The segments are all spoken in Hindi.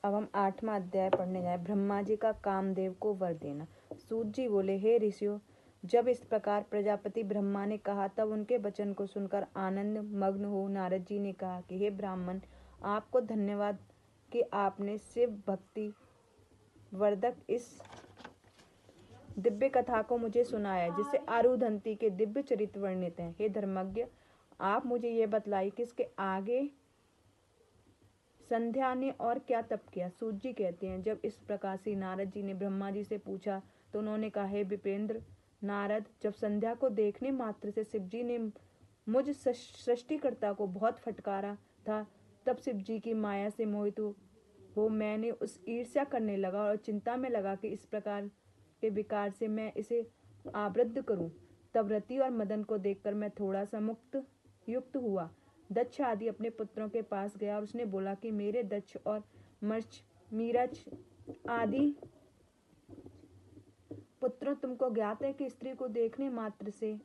अब हम 8वां अध्याय पढ़ने जाए। ब्रह्मा जी का कामदेव को वर देना। सूत जी बोले, हे ऋषियों, जब इस प्रकार प्रजापति ब्रह्मा ने कहा तब उनके वचन को सुनकर आनंद मग्न हो नारद जी ने कहा कि हे ब्राह्मण, आपको धन्यवाद कि आपने शिव भक्ति वर्धक इस दिव्य कथा को मुझे सुनाया जिससे आरुधंती के दिव्य चरित्र वर्णित हैं। हे धर्मज्ञ, आप मुझे ये बतलाइए कि इसके आगे संध्या ने और क्या तप किया। सूत जी कहते हैं, जब इस प्रकार से नारद जी ने ब्रह्मा जी से पूछा तो उन्होंने कहा, हे विप्रेंद्र नारद, जब संध्या को देखने मात्र से शिव जी ने मुझ सृष्टिकर्ता को बहुत फटकारा था, तब शिव जी की माया से मोहित हो मैंने उस ईर्ष्या करने लगा और चिंता में लगा कि इस प्रकार के विकार से मैं इसे आवृद्ध करूं। तब रति और मदन को देखकर मैं थोड़ा सा मुक्त युक्त हुआ। दक्ष आदि अपने पुत्रों के पास गया और उसने बोला कि मेरे दक्ष और मर्च मीरज आदि पुत्रों, तुमको ज्ञात है कि स्त्री को देखने मात्र से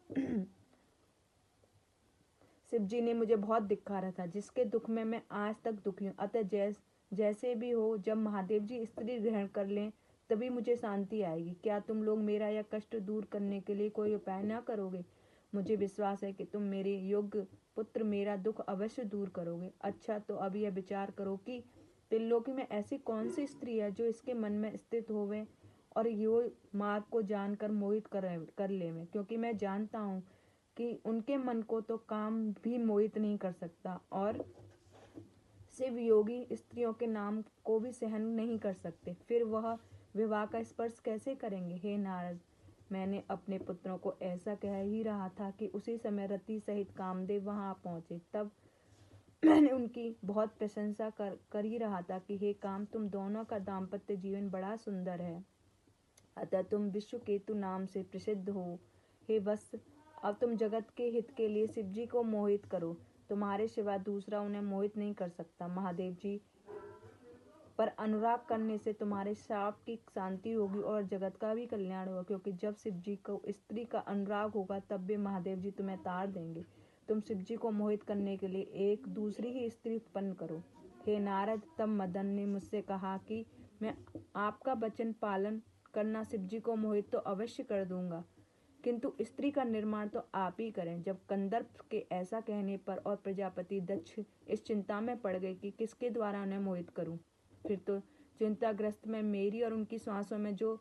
शिव जी ने मुझे बहुत धिक्कारा था, जिसके दुख में मैं आज तक दुखी हूँ। अतः जैसे भी हो, जब महादेव जी स्त्री ग्रहण कर लें तभी मुझे शांति आएगी। क्या तुम लोग मेरा यह कष्ट दूर करने के लिए कोई उपाय न करोगे? मुझे विश्वास है कि तुम मेरे योग्य पुत्र मेरा दुख अवश्य दूर करोगे। अच्छा, तो अब यह विचार करो कि त्रिलोकी में ऐसी कौन सी स्त्री है जो इसके मन में स्थित होवे और यो मार्ग को जानकर मोहित कर लेवे, क्योंकि मैं जानता हूँ कि उनके मन को तो काम भी मोहित नहीं कर सकता और शिव योगी स्त्रियों के नाम को भी सहन नहीं कर सकते, फिर वह विवाह का स्पर्श कैसे करेंगे? हे नारद, मैंने अपने पुत्रों को ऐसा कह ही रहा था कि उसी समय रति सहित कामदेव वहां पहुंचे। तब मैंने उनकी बहुत प्रशंसा कर ही रहा था कि हे काम, तुम दोनों का दाम्पत्य जीवन बड़ा सुंदर है, अतः तुम विश्वकेतु नाम से प्रसिद्ध हो। हे वत्स, अब तुम जगत के हित के लिए शिव जी को मोहित करो, तुम्हारे सिवा दूसरा उन्हें मोहित नहीं कर सकता। महादेव जी पर अनुराग करने से तुम्हारे शाप की शांति होगी और जगत का भी कल्याण होगा, क्योंकि जब शिव जी को स्त्री का अनुराग होगा तब भी महादेव जी तुम्हें तार देंगे। तुम शिव जी को मोहित करने के लिए एक दूसरी ही स्त्री उत्पन्न करो। हे नारद, तब मदन ने मुझसे कहा कि मैं आपका वचन पालन करना शिव जी को मोहित तो अवश्य कर दूंगा, किंतु स्त्री का निर्माण तो आप ही करें। जब कंदर्प के ऐसा कहने पर और प्रजापति दक्ष इस चिंता में पड़ गए कि किसके द्वारा उन्हें मोहित करूं, फिर तो चिंताग्रस्त में मेरी और उनकी श्वासों में जो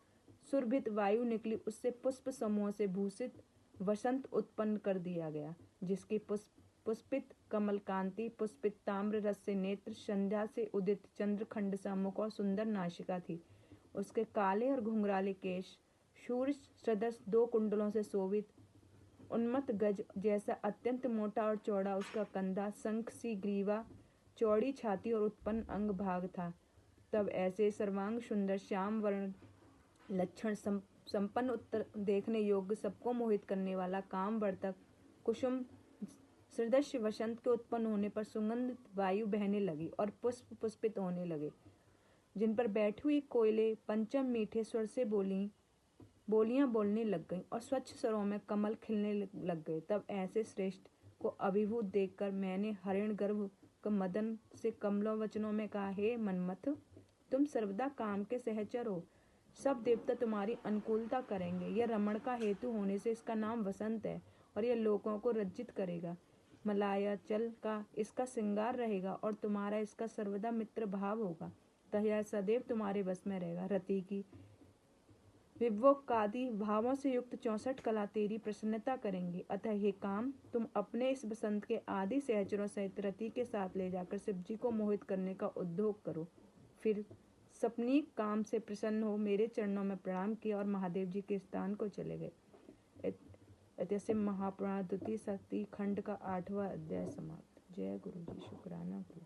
सुरभित वायु निकली उससे पुष्प समूह से भूषित वसंत उत्पन्न कर दिया गया, जिसकी पुष्पित कमल कांति, पुष्पित ताम्र रस से नेत्र, संध्या से उदित चंद्रखंड सा मुख और सुंदर नासिका थी। उसके काले और घुंघराले केश, सूर्य सदृश 2 कुंडलों से शोभित, उन्मत्त गज जैसा अत्यंत मोटा और चौड़ा उसका कंधा, शंख सी ग्रीवा, चौड़ी छाती और उत्पन्न अंग भाग था। तब ऐसे सर्वांग सुंदर श्याम वर्ण लक्षण संपन्न उत्तर देखने योग्य सबको मोहित करने वाला काम वर्तक कुसुम सदृश वसंत के उत्पन्न होने पर सुगंधित वायु बहने लगी और पुष्प पुष्पित होने लगे, जिन पर बैठी हुई कोयले पंचम मीठे स्वर से बोलियां बोलने लग गईं और स्वच्छ स्वरों में कमल खिलने लग गए। तब ऐसे श्रेष्ठ को अभिभूत देखकर मैंने हरिण गर्भ मदन से कमलों वचनों में कहा, हे मनमथ, तुम सर्वदा काम के सहचर हो, सब देवता तुम्हारी अनुकूलता करेंगे। यह रमण का हेतु होने से इसका नाम वसंत है और यह लोगों को रंजित करेगा। मलयाचल का इसका श्रृंगार रहेगा और तुम्हारा इसका सर्वदा मित्र भाव होगा, तथा यह सदैव तुम्हारे बस में रहेगा। रति की विभोकादि भावों से युक्त 64 कला तेरी प्रसन्नता करेंगी। अतः हे काम, तुम अपने इस बसंत के आदि सहचरों सहित रति के साथ ले जाकर शिव जी को मोहित करने का उद्योग करो। फिर सपनीक काम से प्रसन्न हो मेरे चरणों में प्रणाम किया और महादेव जी के स्थान को चले गए। ऐतिहासिक महापुराण द्वितीय शक्ति खंड का 8वां अध्याय समाप्त। जय गुरु जी। शुक्राना गुरु जी।